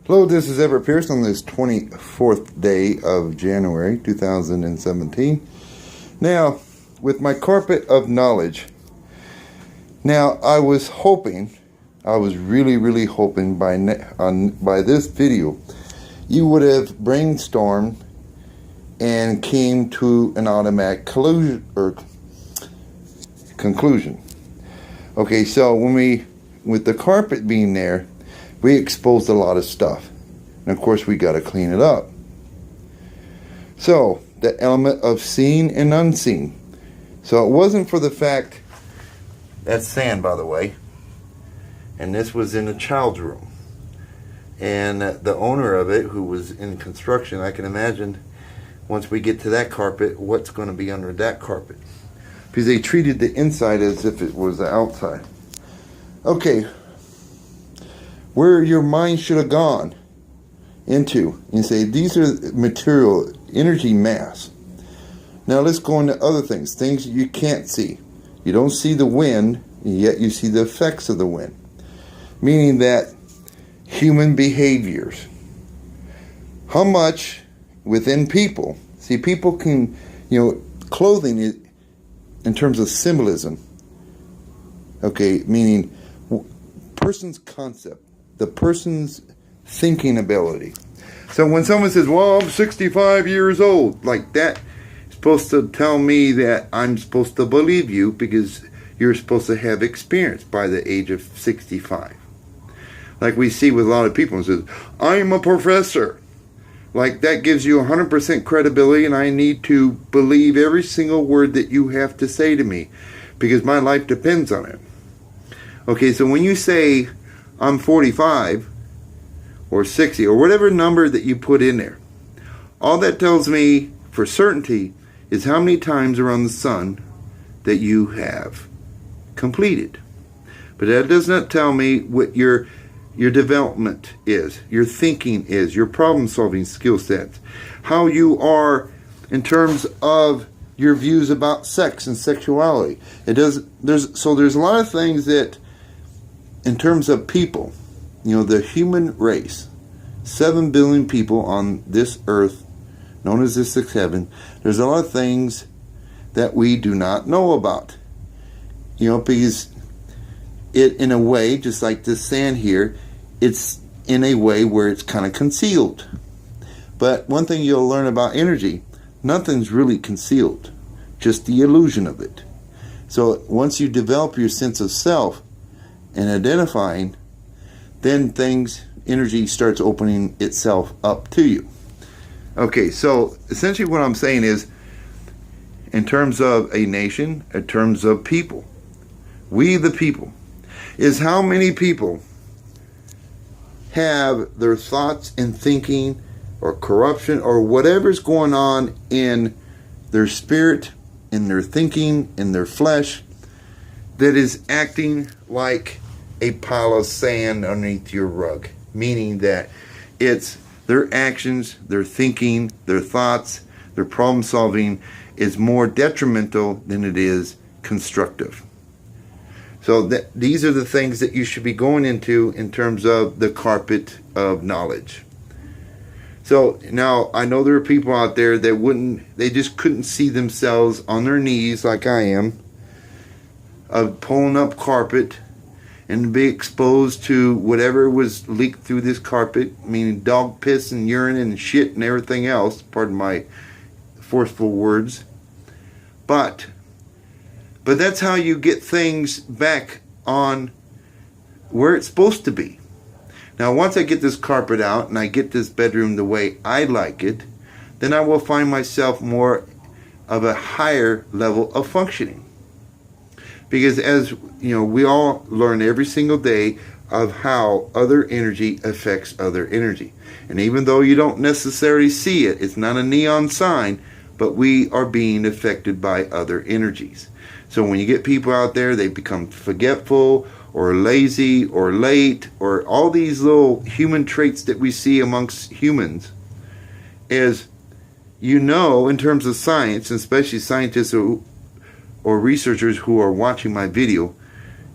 Hello, this is Everett Pierce on this 24th day of January 2017. Now, with my carpet of knowledge, now I was really hoping by this video, you would have brainstormed and came to an automatic conclusion. Okay, so with the carpet being there, we exposed a lot of stuff. And of course, we got to clean it up. So, the element of seen and unseen. So, it wasn't for the fact, that's sand, by the way. And this was in a child's room. And the owner of it, who was in construction, I can imagine, once we get to that carpet, what's going to be under that carpet. Because they treated the inside as if it was the outside. Okay. Where your mind should have gone into and say these are material energy mass. Now let's go into other things you can't see. You don't see the wind, yet you see the effects of the wind, meaning that human behaviors, how much within people, see, people can, clothing in terms of symbolism, okay, meaning person's concept, the person's thinking ability. So when someone says, well, I'm 65 years old, like that is supposed to tell me that I'm supposed to believe you because you're supposed to have experience by the age of 65. Like we see with a lot of people who says, I'm a professor. Like that gives you 100% credibility and I need to believe every single word that you have to say to me because my life depends on it. Okay, so when you say, I'm 45 or 60 or whatever number that you put in there, all that tells me for certainty is how many times around the sun that you have completed. But that does not tell me what your development is, your thinking is, your problem solving skill sets, how you are in terms of your views about sex and sexuality. There's a lot of things that in terms of people, the human race, 7 billion people on this earth, known as the sixth heaven, there's a lot of things that we do not know about. Because it, in a way, just like this sand here, it's in a way where it's kind of concealed. But one thing you'll learn about energy, nothing's really concealed, just the illusion of it. So once you develop your sense of self, and identifying, then energy starts opening itself up to you. Okay, so essentially what I'm saying is, in terms of a nation, in terms of people, we the people, is how many people have their thoughts and thinking or corruption or whatever's going on in their spirit, in their thinking, in their flesh, that is acting like a pile of sand underneath your rug. Meaning that it's their actions, their thinking, their thoughts, their problem solving is more detrimental than it is constructive. So these are the things that you should be going into in terms of the carpet of knowledge. So now I know there are people out there that they just couldn't see themselves on their knees like I am, of pulling up carpet and be exposed to whatever was leaked through this carpet, meaning dog piss and urine and shit and everything else, pardon my forceful words. But that's how you get things back on where it's supposed to be. Now once I get this carpet out and I get this bedroom the way I like it, then I will find myself more of a higher level of functioning. Because as we all learn every single day of how other energy affects other energy. And even though you don't necessarily see it, it's not a neon sign, but we are being affected by other energies. So when you get people out there, they become forgetful or lazy or late or all these little human traits that we see amongst humans, is in terms of science, especially scientists or researchers who are watching my video,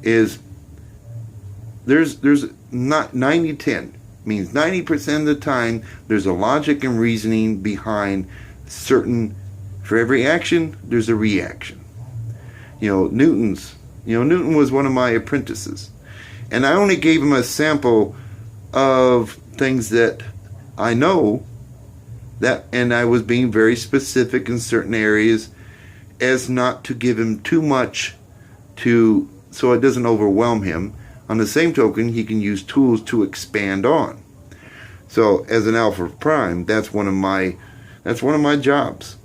is there's not 90-10. means 90% of the time there's a logic and reasoning behind certain, for every action there's a reaction. Newton was one of my apprentices, and I only gave him a sample of things that I know, and I was being very specific in certain areas as not to give him too much so it doesn't overwhelm him. On the same token, he can use tools to expand on. So as an Alpha Prime, that's one of my jobs,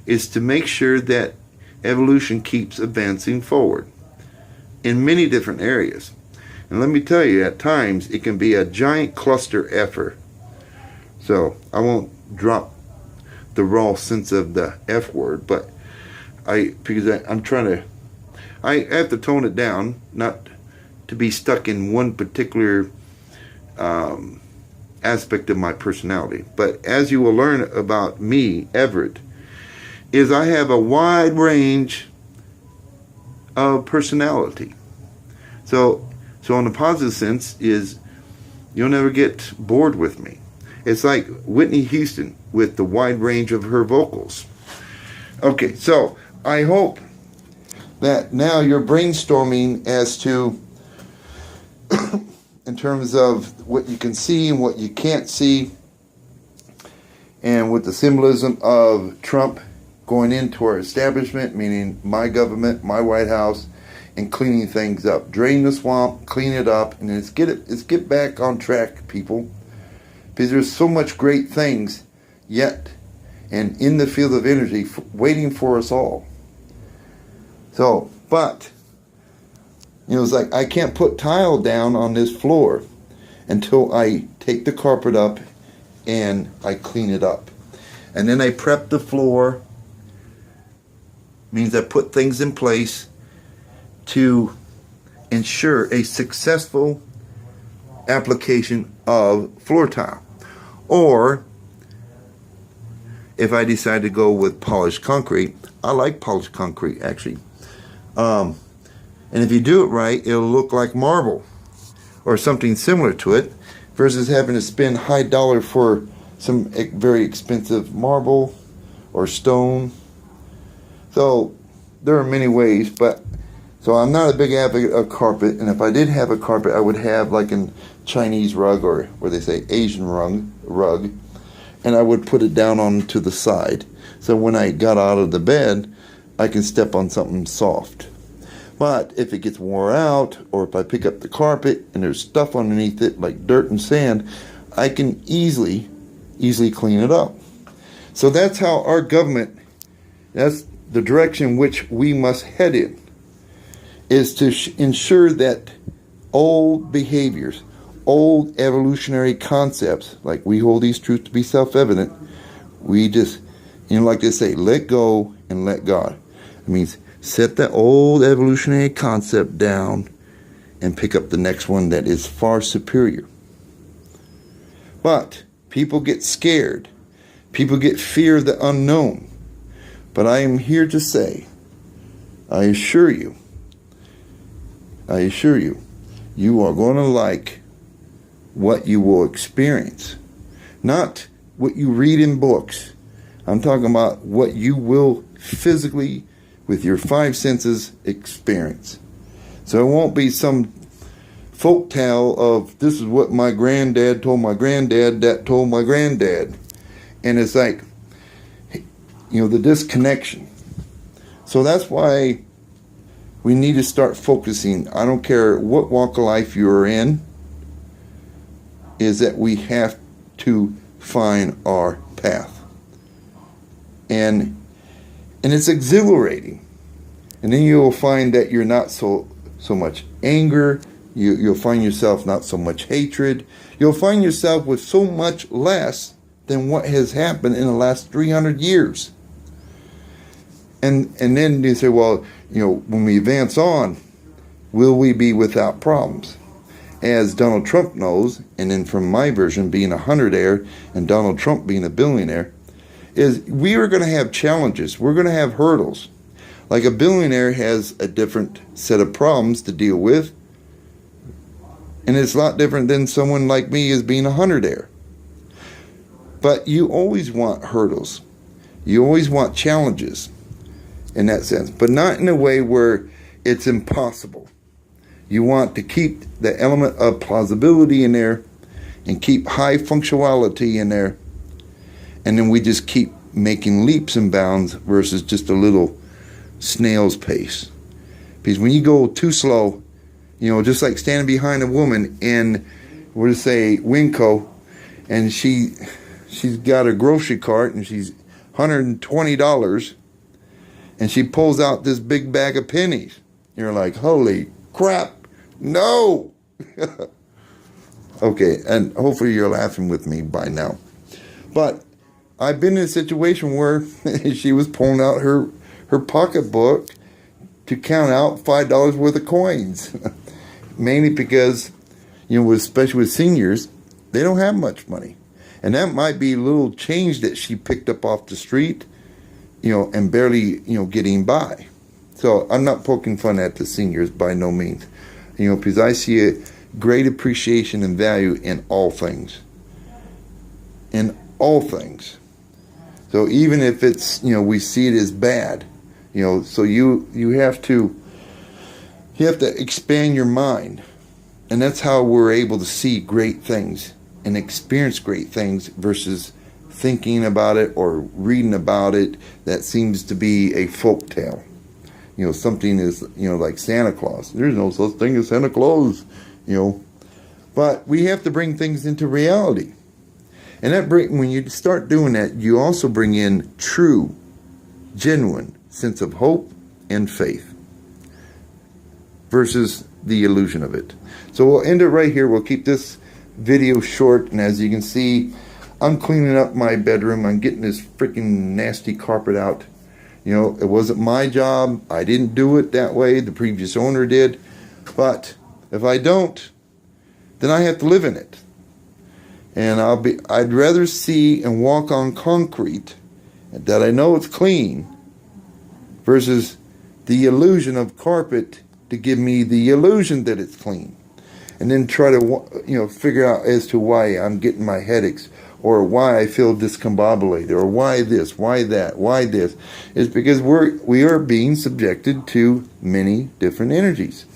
is to make sure that evolution keeps advancing forward in many different areas. And let me tell you, at times it can be a giant cluster effort. So I won't drop the raw sense of the F word, but I have to tone it down, not to be stuck in one particular aspect of my personality. But as you will learn about me, Everett, is I have a wide range of personality. So in the positive sense is you'll never get bored with me. It's like Whitney Houston with the wide range of her vocals. Okay, so I hope that now you're brainstorming as to in terms of what you can see and what you can't see, and with the symbolism of Trump going into our establishment, meaning my government, my White House, and cleaning things up. Drain the swamp, clean it up, and let's get back on track, people. Because there's so much great things yet and in the field of energy waiting for us all. So, but it's like I can't put tile down on this floor until I take the carpet up and I clean it up. And then I prep the floor. Means I put things in place to ensure a successful application of floor tile. Or if I decide to go with polished concrete, I like polished concrete actually. And if you do it right, it'll look like marble or something similar to it, versus having to spend high dollar for some very expensive marble or stone. So there are many ways, so I'm not a big advocate of carpet, and if I did have a carpet, I would have like a Chinese rug, or where they say Asian rug, and I would put it down onto the side. So when I got out of the bed, I can step on something soft. But if it gets wore out, or if I pick up the carpet and there's stuff underneath it, like dirt and sand, I can easily clean it up. So that's how our government, that's the direction which we must head in, is to ensure that old behaviors, old evolutionary concepts, like we hold these truths to be self-evident, we just, like they say, let go and let God. It means set that old evolutionary concept down and pick up the next one that is far superior. But people get scared. People get fear of the unknown. But I am here to say, I assure you, you are going to like what you will experience. Not what you read in books. I'm talking about what you will physically, with your five senses, experience. So it won't be some folk tale of this is what my granddad told my granddad that told my granddad. And it's like, the disconnection. So that's why we need to start focusing. I don't care what walk of life you're in, is that we have to find our path. And it's exhilarating. And then you'll find that you're not so much anger. You'll find yourself not so much hatred. You'll find yourself with so much less than what has happened in the last 300 years. And then you say, well, when we advance on, will we be without problems? As Donald Trump knows, and then from my version being a hundredaire and Donald Trump being a billionaire, is we are going to have challenges. We're going to have hurdles. Like a billionaire has a different set of problems to deal with And it's a lot different than someone like me as being a hunter there. But you always want hurdles. You always want challenges in that sense, but not in a way where it's impossible. You want to keep the element of plausibility in there and keep high functionality in there. And then we just keep making leaps and bounds versus just a little snail's pace. Because when you go too slow, you know, just like standing behind a woman in, we'll just say, Winco, and she's got a grocery cart and she's $120, and she pulls out this big bag of pennies. You're like, holy crap, no! Okay, and hopefully you're laughing with me by now. But I've been in a situation where she was pulling out her pocketbook to count out $5 worth of coins. Mainly because, you know, especially with seniors, they don't have much money. And that might be a little change that she picked up off the street, you know, and barely, you know, getting by. So I'm not poking fun at the seniors by no means, you know, because I see a great appreciation and value in all things. In all things. So even if it's, you know, we see it as bad, you know, so you have to expand your mind. And that's how we're able to see great things and experience great things versus thinking about it or reading about it that seems to be a folk tale. You know, something is, you know, like Santa Claus. There's no such thing as Santa Claus, you know. But we have to bring things into reality. And when you start doing that, you also bring in true, genuine sense of hope and faith versus the illusion of it. So we'll end it right here. We'll keep this video short, and as you can see, I'm cleaning up my bedroom. I'm getting this freaking nasty carpet out. You know, it wasn't my job. I didn't do it that way. The previous owner did. But if I don't, then I have to live in it. And I'd rather see and walk on concrete that I know it's clean versus the illusion of carpet to give me the illusion that it's clean. And then try to, you know, figure out as to why I'm getting my headaches or why I feel discombobulated or why this, why that, why this. It's because we are being subjected to many different energies.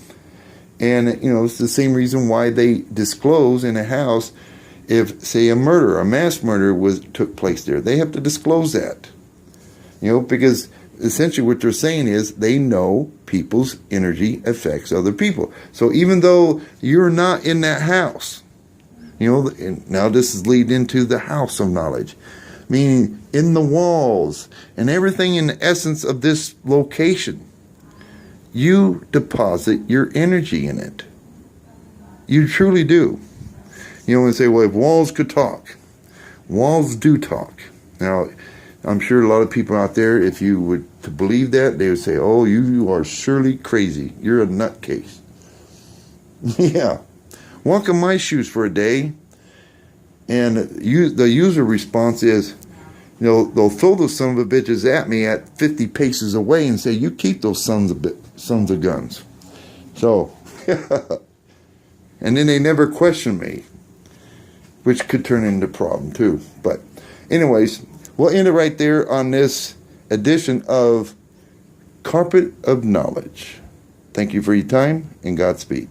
And, you know, it's the same reason why they disclose in a house if, say, a mass murder took place there. They have to disclose that. You know, because essentially what they're saying is they know people's energy affects other people. So even though you're not in that house, you know, and now this is leading into the house of knowledge, meaning in the walls and everything in the essence of this location, you deposit your energy in it. You truly do. You know, and say, well, if walls could talk, walls do talk. Now, I'm sure a lot of people out there, if you would to believe that, they would say, oh, you are surely crazy. You're a nutcase. Yeah. Walk in my shoes for a day, and the user response is, you know, they'll throw those son of a bitches at me at 50 paces away and say, you keep those sons of guns. So, and then they never question me, which could turn into a problem too. But anyways, we'll end it right there on this edition of Carpet of Knowledge. Thank you for your time, and Godspeed.